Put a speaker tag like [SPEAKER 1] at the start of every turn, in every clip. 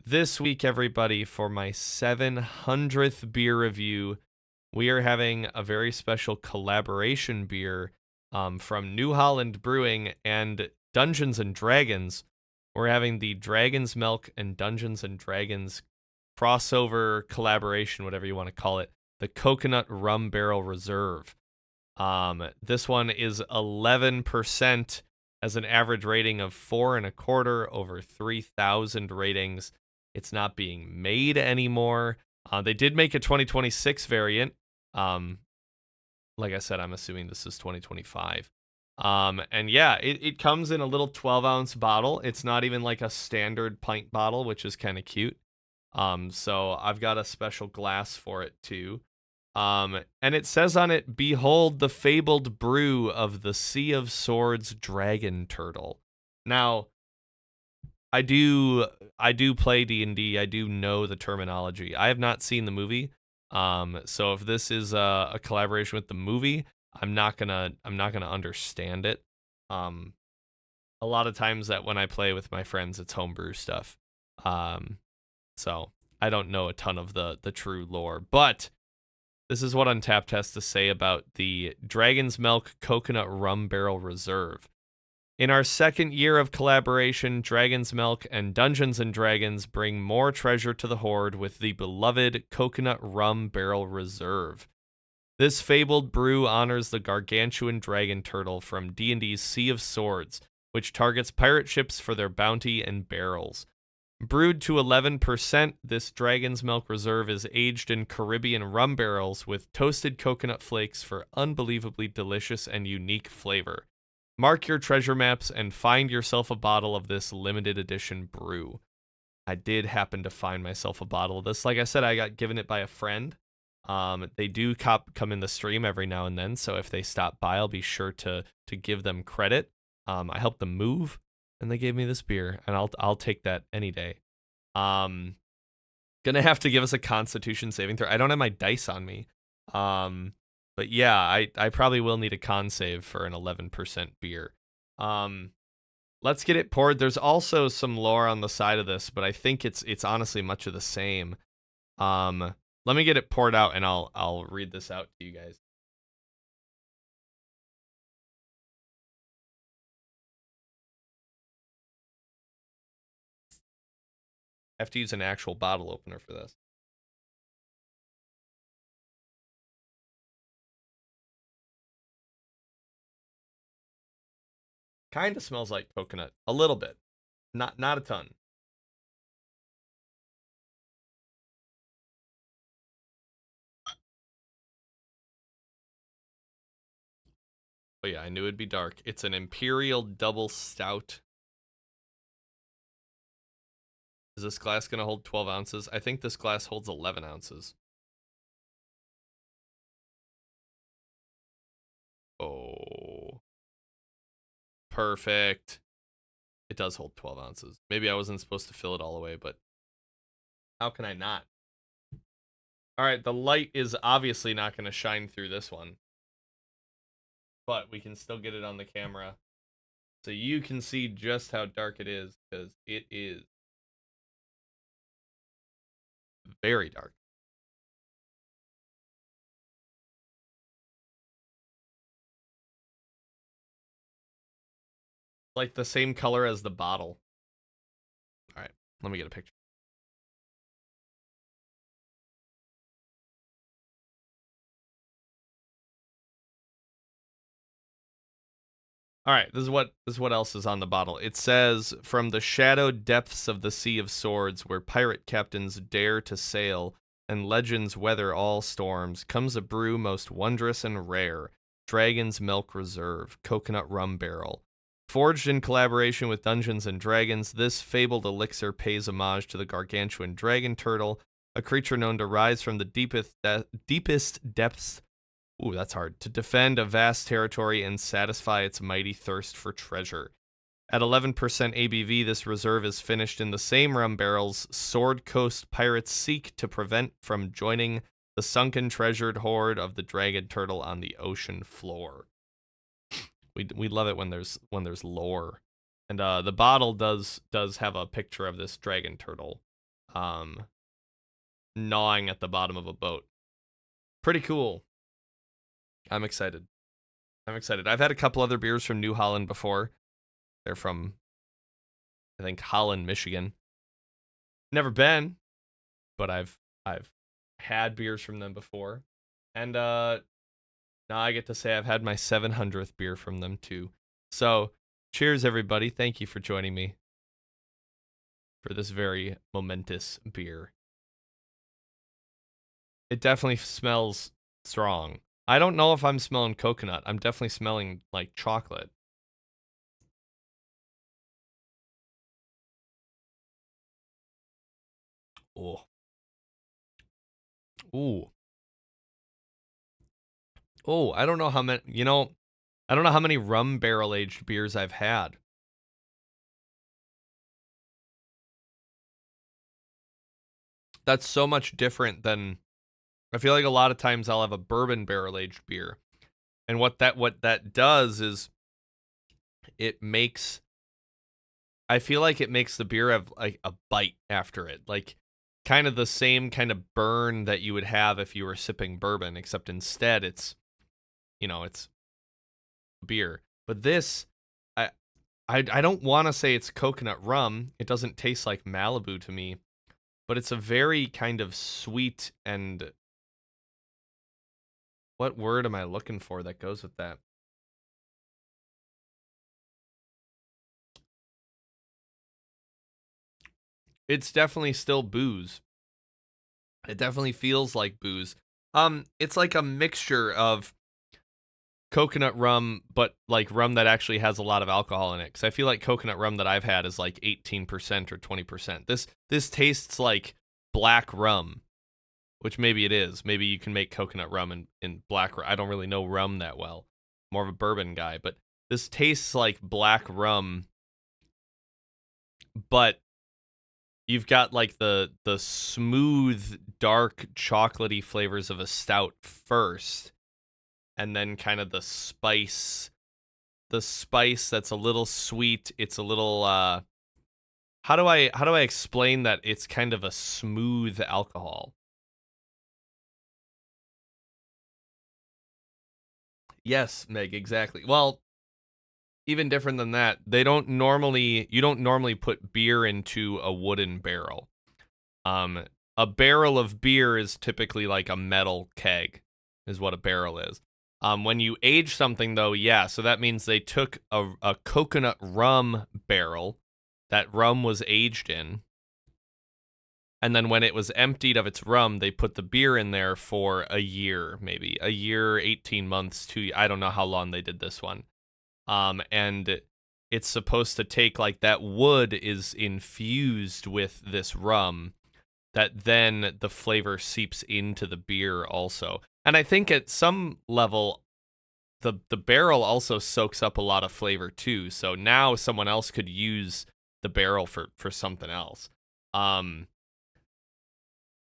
[SPEAKER 1] This week, everybody, for my 700th beer review, we are having a very special collaboration beer from New Holland Brewing and Dungeons and Dragons. We're having the Dragon's Milk and Dungeons and Dragons crossover collaboration, whatever you want to call it, the Coconut Rum Barrel Reserve. This one is 11%, has an average rating of 4.25 over 3,000 ratings. It's not being made anymore. They did make a 2026 variant. Like I said, I'm assuming this is 2025. And yeah, it comes in a little 12-ounce bottle. It's not even like a standard pint bottle, which is kind of cute. So I've got a special glass for it too. And it says on it, "Behold the fabled brew of the Sea of Swords dragon turtle." Now, I do play D&D. I do know the terminology. I have not seen the movie. So if this is a collaboration with the movie, I'm not gonna understand it. A lot of times that when I play with my friends, it's homebrew stuff. So I don't know a ton of the true lore, but this is what Untappd has to say about the Dragon's Milk Coconut Rum Barrel Reserve. In our second year of collaboration, Dragon's Milk and Dungeons and Dragons bring more treasure to the Horde with the beloved Coconut Rum Barrel Reserve. This fabled brew honors the gargantuan dragon turtle from D&D's Sea of Swords, which targets pirate ships for their bounty and barrels. Brewed to 11%, this Dragon's Milk Reserve is aged in Caribbean rum barrels with toasted coconut flakes for unbelievably delicious and unique flavor. Mark your treasure maps and find yourself a bottle of this limited edition brew. I did happen to find myself a bottle of this. Like I said, I got given it by a friend. They do come in the stream every now and then, so if they stop by, I'll be sure to give them credit. I helped them move, and they gave me this beer, and I'll take that any day. Gonna have to give us a Constitution saving throw. I don't have my dice on me. But yeah, I probably will need a con save for an 11% beer. Let's get it poured. There's also some lore on the side of this, but I think it's honestly much of the same. Let me get it poured out and I'll read this out to you guys. I have to use an actual bottle opener for this. Kind of smells like coconut. A little bit. Not a ton. Oh yeah, I knew it'd be dark. It's an Imperial Double Stout. Is this glass going to hold 12 ounces? I think this glass holds 11 ounces. Oh. Perfect. It does hold 12 ounces. Maybe I wasn't supposed to fill it all the way, but how can I not? All right, the light is obviously not going to shine through this one, but we can still get it on the camera so you can see just how dark it is, because it is very dark. Like the same color as the bottle. All right, let me get a picture. All right, this is what else is on the bottle. It says, "From the shadowed depths of the Sea of Swords, where pirate captains dare to sail and legends weather all storms, comes a brew most wondrous and rare, Dragon's Milk Reserve, Coconut Rum Barrel. Forged in collaboration with Dungeons and Dragons, this fabled elixir pays homage to the gargantuan dragon turtle, a creature known to rise from the deepest depths." Ooh, that's hard. "To defend a vast territory and satisfy its mighty thirst for treasure. At 11% ABV, this reserve is finished in the same rum barrels Sword Coast pirates seek to prevent from joining the sunken treasured hoard of the dragon turtle on the ocean floor." We love it when there's lore. And the bottle does have a picture of this dragon turtle. um, gnawing at the bottom of a boat. Pretty cool. I'm excited. I'm excited. I've had a couple other beers from New Holland before. They're from, I think, Holland, Michigan. Never been, but I've had beers from them before. And now I get to say I've had my 700th beer from them too. So, cheers everybody. Thank you for joining me for this very momentous beer. It definitely smells strong. I don't know if I'm smelling coconut. I'm definitely smelling like chocolate. Oh. Ooh. Oh, I don't know how many, I don't know how many rum barrel aged beers I've had. That's so much different than, I feel like a lot of times I'll have a bourbon barrel aged beer. And what that does is it makes, I feel like it makes the beer have like a bite after it. Like kind of the same kind of burn that you would have if you were sipping bourbon, except instead it's beer. But this, I I don't want to say it's coconut rum. It doesn't taste like Malibu to me, but it's a very kind of sweet and, what word am I looking for that goes with that? It's definitely still booze. It definitely feels like booze. It's like a mixture of coconut rum, but like rum that actually has a lot of alcohol in it. Because I feel like coconut rum that I've had is like 18% or 20%. This tastes like black rum, which maybe it is. Maybe you can make coconut rum in black rum. I don't really know rum that well. More of a bourbon guy, but this tastes like black rum, but you've got like the smooth, dark, chocolatey flavors of a stout first, and then kind of the spice that's a little sweet. It's a little how do I explain that it's kind of a smooth alcohol? Yes, Meg, exactly. Well, even different than that, you don't normally put beer into a wooden barrel. Um a barrel of beer is typically like a metal keg is what a barrel is. When you age something though, yeah, so that means they took a coconut rum barrel that rum was aged in, and then when it was emptied of its rum, they put the beer in there for a year, maybe a year, 18 months, I don't know how long they did this one. And it's supposed to take, like, that wood is infused with this rum that then the flavor seeps into the beer also. And I think at some level the barrel also soaks up a lot of flavor too. So now someone else could use the barrel for something else. Um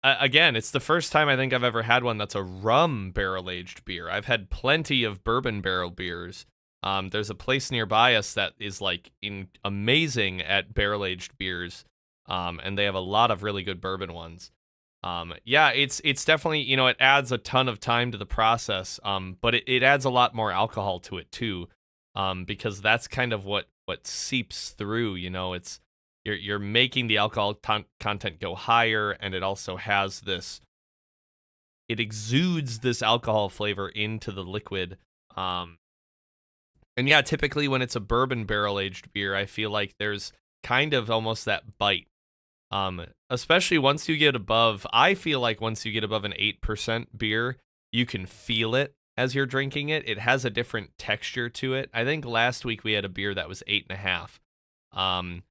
[SPEAKER 1] Again, it's the first time I think I've ever had one that's a rum barrel aged beer. I've had plenty of bourbon barrel beers. There's a place nearby us that is like amazing at barrel aged beers, and they have a lot of really good bourbon ones. Yeah, it's definitely, it adds a ton of time to the process, but it adds a lot more alcohol to it too, because that's kind of what seeps through. It's you're making the alcohol content go higher, and it also has this, it exudes this alcohol flavor into the liquid. Um, and yeah, typically when it's a bourbon barrel aged beer, I feel like there's kind of almost that bite. Especially once you get above, I feel like once you get above an 8% beer, you can feel it as you're drinking it. It has a different texture to it. I think last week we had a beer that was 8.5.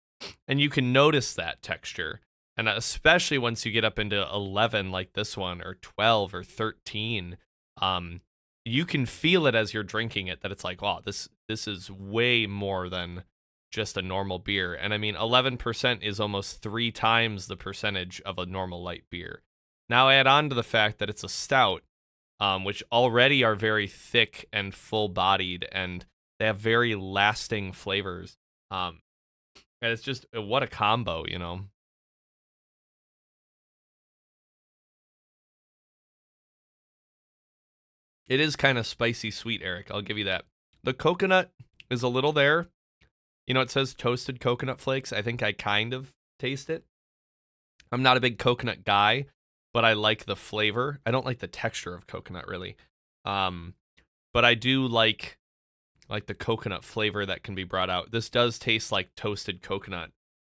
[SPEAKER 1] And you can notice that texture. And especially once you get up into 11 like this one, or 12 or 13, um, you can feel it as you're drinking it, that it's like, wow, this is way more than just a normal beer. And I mean, 11% is almost 3 times the percentage of a normal light beer. Now add on to the fact that it's a stout, which already are very thick and full bodied, and they have very lasting flavors. And it's just, what a combo. It is kind of spicy sweet, Eric. I'll give you that. The coconut is a little there. You know, it says toasted coconut flakes. I think I kind of taste it. I'm not a big coconut guy, but I like the flavor. I don't like the texture of coconut really. Um, but I do like the coconut flavor that can be brought out. This does taste like toasted coconut,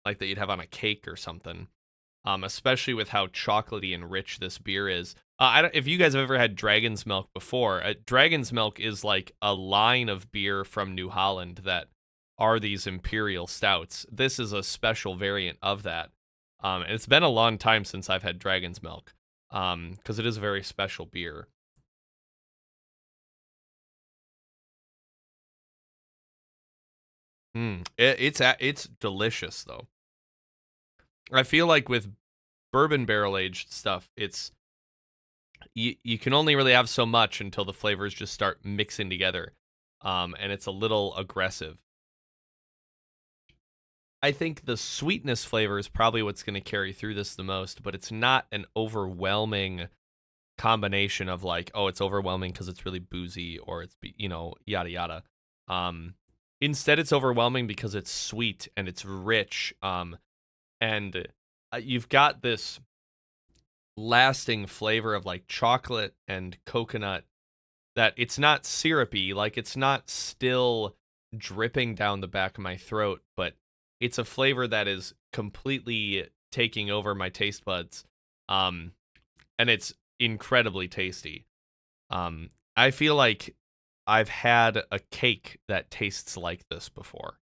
[SPEAKER 1] like that you'd have on a cake or something. Especially with how chocolatey and rich this beer is. If you guys have ever had Dragon's Milk before, Dragon's Milk is like a line of beer from New Holland that are these imperial stouts. This is a special variant of that. And it's been a long time since I've had Dragon's Milk, because it is a very special beer. It's delicious though. I feel like with bourbon barrel aged stuff, you can only really have so much until the flavors just start mixing together, and it's a little aggressive. I think the sweetness flavor is probably what's going to carry through this the most, but it's not an overwhelming combination of like, oh, it's overwhelming because it's really boozy or it's yada yada. Um, Instead, it's overwhelming because it's sweet and it's rich, and you've got this lasting flavor of like chocolate and coconut that it's not syrupy, like it's not still dripping down the back of my throat, but it's a flavor that is completely taking over my taste buds. Um and it's incredibly tasty. I feel like I've had a cake that tastes like this before,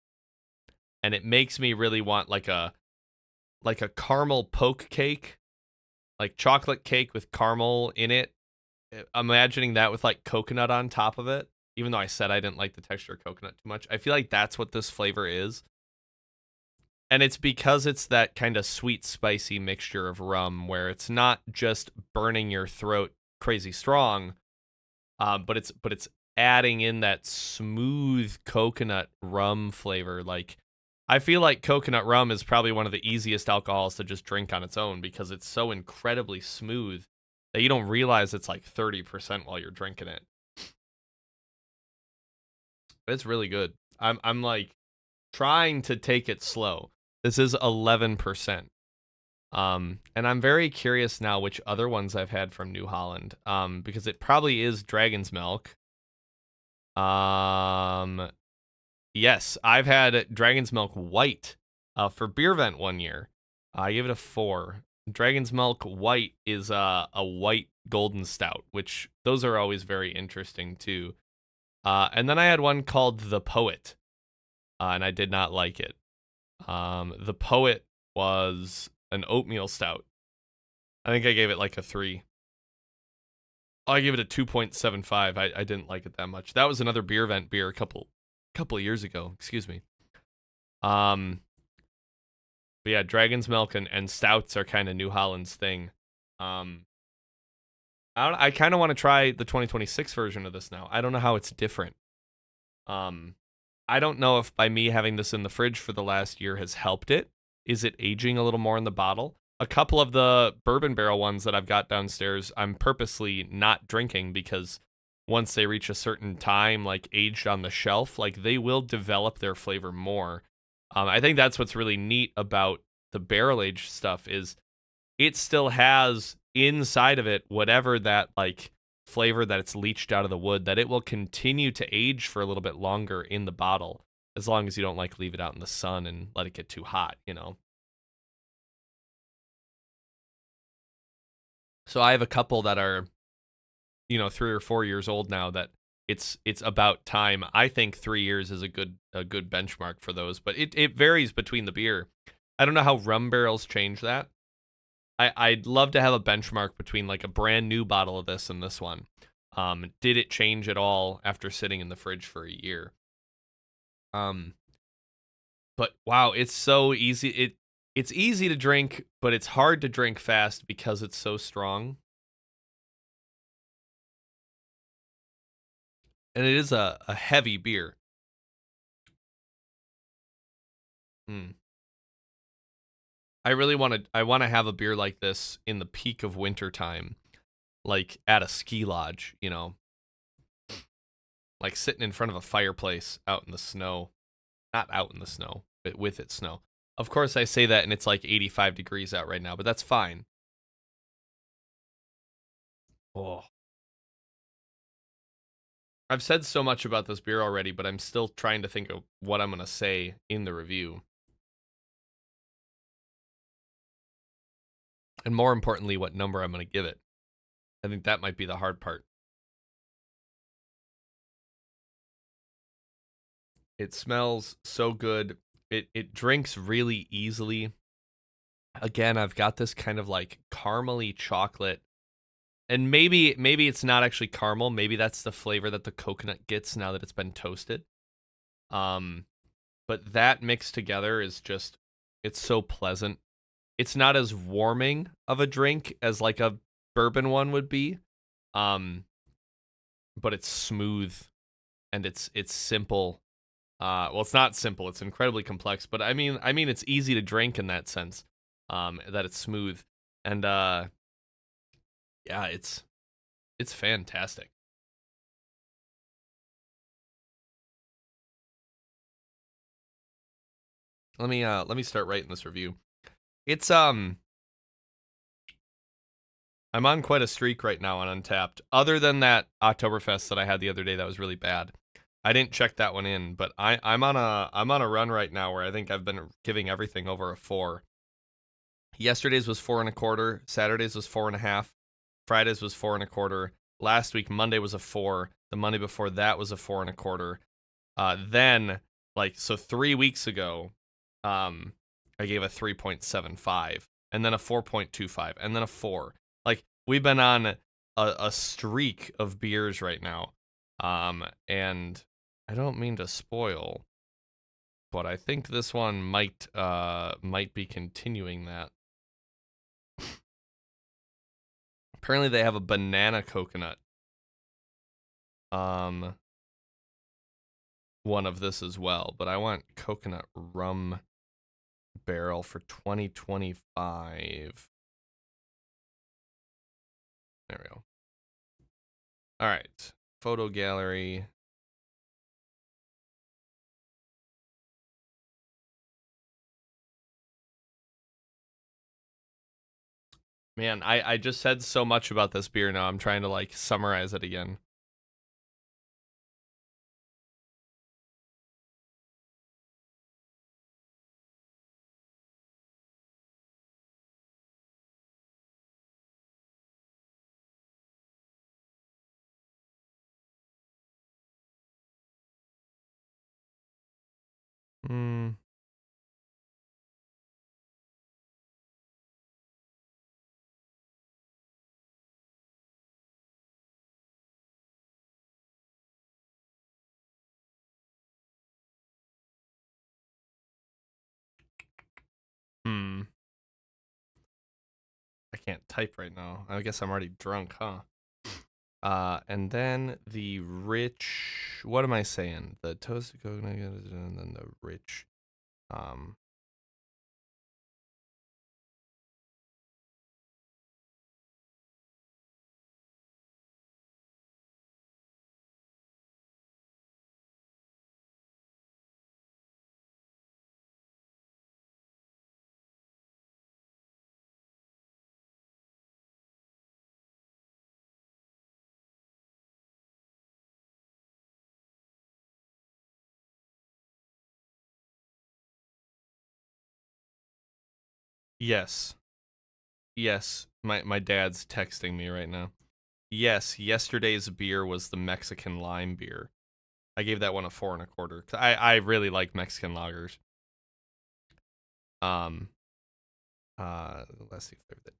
[SPEAKER 1] and it makes me really want like a caramel poke cake, like chocolate cake with caramel in it. Imagining that with like coconut on top of it, even though I said I didn't like the texture of coconut too much. I feel like that's what this flavor is. And it's because it's that kind of sweet, spicy mixture of rum where it's not just burning your throat crazy strong, but it's adding in that smooth coconut rum flavor. Like, I feel like coconut rum is probably one of the easiest alcohols to just drink on its own because it's so incredibly smooth that you don't realize it's like 30% while you're drinking it. It's really good. I'm like trying to take it slow. This is 11%. And I'm very curious now which other ones I've had from New Holland. Because it probably is Dragon's Milk. Um, yes, I've had Dragon's Milk White for Beer Vent one year. I gave it a 4. Dragon's Milk White is a white golden stout, which those are always very interesting too. And then I had one called The Poet, and I did not like it. The Poet was an oatmeal stout. I think I gave it like a 3. Oh, I gave it a 2.75. I didn't like it that much. That was another Beer Vent beer a couple of years ago. Excuse me. Um, but yeah, Dragon's Milk and stouts are kind of New Holland's thing. Um, I kind of want to try the 2026 version of this now. I don't know how it's different. Um, I don't know if by me having this in the fridge for the last year has helped it. Is it aging a little more in the bottle? A couple of the bourbon barrel ones that I've got downstairs, I'm purposely not drinking because once they reach a certain time, like aged on the shelf, like they will develop their flavor more. I think that's what's really neat about the barrel aged stuff is it still has inside of it whatever that like flavor that it's leached out of the wood, that it will continue to age for a little bit longer in the bottle as long as you don't like leave it out in the sun and let it get too hot. So I have a couple that are 3 or 4 years old now that it's about time. I think 3 years is a good benchmark for those, but it varies between the beer. I don't know how rum barrels change that. I'd love to have a benchmark between like a brand new bottle of this and this one. Did it change at all after sitting in the fridge for a year? Um, but wow, it's so easy. It's easy to drink, but it's hard to drink fast because it's so strong. And it is a heavy beer. Hmm. I want to have a beer like this in the peak of winter time, like at a ski lodge. like sitting in front of a fireplace out in the snow. Not out in the snow, but with it snow. Of course, I say that and it's like 85 degrees out right now, but that's fine. Oh. I've said so much about this beer already, but I'm still trying to think of what I'm going to say in the review. And more importantly, what number I'm going to give it. I think that might be the hard part. It smells so good. It drinks really easily. Again, I've got this kind of like caramely chocolate. And maybe it's not actually caramel. Maybe that's the flavor that the coconut gets now that it's been toasted. Um, but that mixed together is just it's so pleasant. It's not as warming of a drink as like a bourbon one would be. Um, but it's smooth and it's simple. Well, it's not simple. It's incredibly complex, but I mean, it's easy to drink in that sense. That it's smooth and yeah, it's fantastic. Let me start writing this review. It's I'm on quite a streak right now on Untappd. Other than that Oktoberfest that I had the other day that was really bad. I didn't check that one in, but I'm on a run right now where I think I've been giving everything over a 4. Yesterday's was 4.25. Saturday's was 4.5. Fridays was 4.25. Last week Monday was a 4. The Monday before that was a 4.25. Then like so 3 weeks ago, I gave a 3.75, and then a 4.25, and then a 4. Like we've been on a streak of beers right now, and I don't mean to spoil, but I think this one might be continuing that. Apparently they have a banana coconut um one of this as well, but I want coconut rum barrel for 2025. There we go. All right. Photo gallery. Man, I just said so much about this beer now. I'm trying to like summarize it again. Hmm. Hmm. I can't type right now. I guess I'm already drunk, huh? And then the rich. What am I saying? The toasted coconut and then the rich. Um. Yes. Yes. My dad's texting me right now. Yes. Yesterday's beer was the Mexican lime beer. I gave that one a 4.25. I really like Mexican lagers. Um. Let's see if they're the.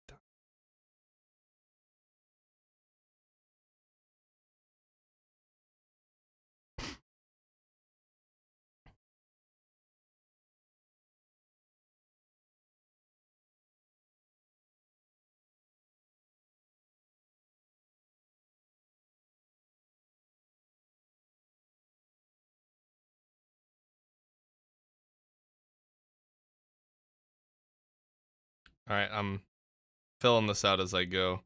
[SPEAKER 1] All right. I'm filling this out as I go.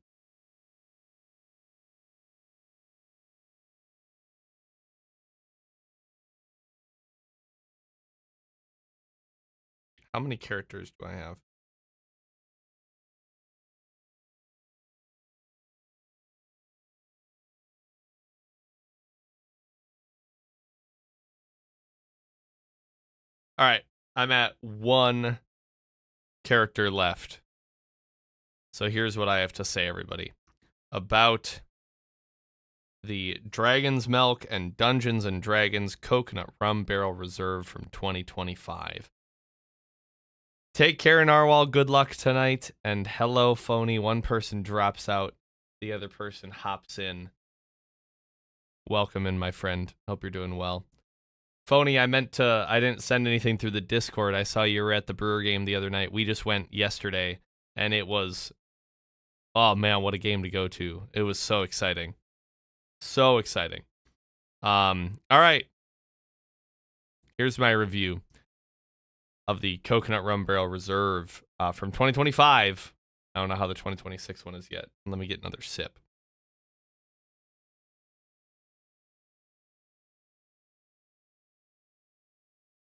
[SPEAKER 1] How many characters do I have? All right. I'm at 1 character left. So here's what I have to say, everybody, about the Dragon's Milk and Dungeons and Dragons Coconut Rum Barrel Reserve from 2025. Take care, Narwhal. Good luck tonight. And hello, Phony. One person drops out, the other person hops in. Welcome in, my friend. Hope you're doing well. Phony, I didn't send anything through the Discord. I saw you were at the Brewer game the other night. We just went yesterday, and it was, oh man, what a game to go to. It was so exciting. So exciting. All right. Here's my review of the Coconut Rum Barrel Reserve from 2025. I don't know how the 2026 one is yet. Let me get another sip.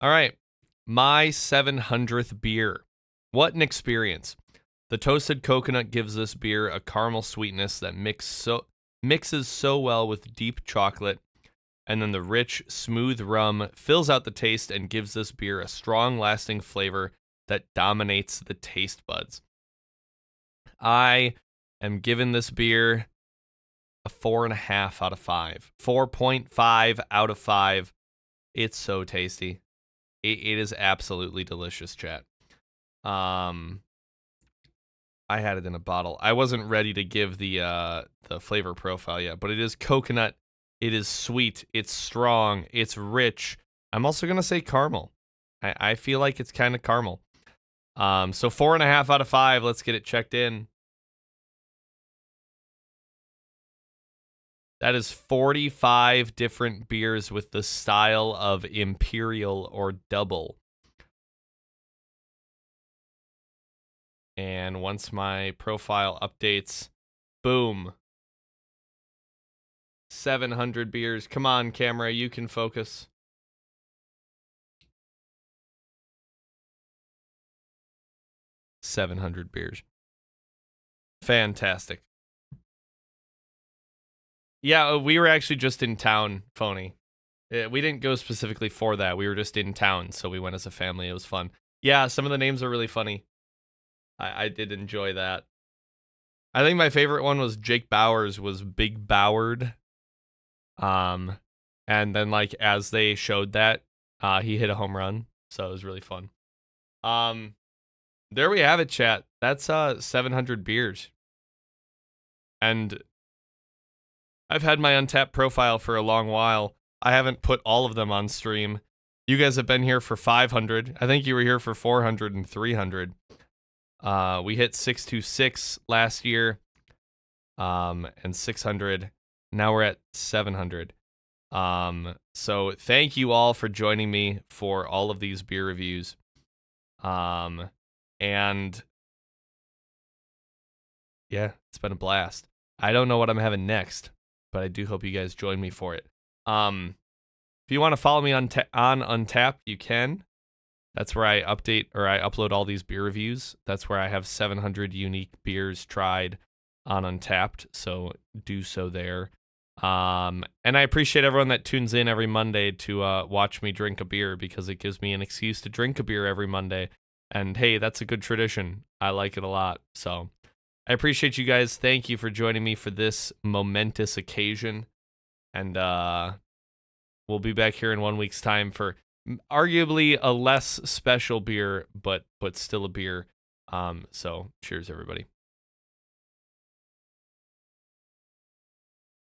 [SPEAKER 1] All right. My 700th beer. What an experience. The toasted coconut gives this beer a caramel sweetness that mixes so well with deep chocolate, and then the rich, smooth rum fills out the taste and gives this beer a strong, lasting flavor that dominates the taste buds. I am giving this beer a 4.5 out of 5. 4.5 out of 5. It's so tasty. It is absolutely delicious, chat. I had it in a bottle. I wasn't ready to give the flavor profile yet, but it is coconut. It is sweet. It's strong. It's rich. I'm also gonna say caramel. I feel like it's kind of caramel. So 4.5 out of 5. Let's get it checked in. That is 45 different beers with the style of Imperial or Double. And once my profile updates, boom. 700 beers. Come on, camera, you can focus. $700 beers. Fantastic. Yeah, we were actually just in town, Phony. We didn't go specifically for that. We were just in town, so we went as a family. It was fun. Yeah, some of the names are really funny. I did enjoy that. I think my favorite one was Jake Bowers was Big Boward. And then like as they showed that, he hit a home run, so it was really fun. There we have it, chat. That's 700 beers. And I've had my Untappd profile for a long while. I haven't put all of them on stream. You guys have been here for 500. I think you were here for 400 and 300. We hit 626 last year, and 600. Now we're at 700. So thank you all for joining me for all of these beer reviews. And yeah, it's been a blast. I don't know what I'm having next, but I do hope you guys join me for it. If you want to follow me on Untappd, you can. That's where I upload all these beer reviews. That's where I have 700 unique beers tried on Untappd, so do so there. And I appreciate everyone that tunes in every Monday to watch me drink a beer, because it gives me an excuse to drink a beer every Monday. And hey, that's a good tradition. I like it a lot. So I appreciate you guys. Thank you for joining me for this momentous occasion. And we'll be back here in 1 week's time for arguably a less special beer, but still a beer. So cheers, everybody.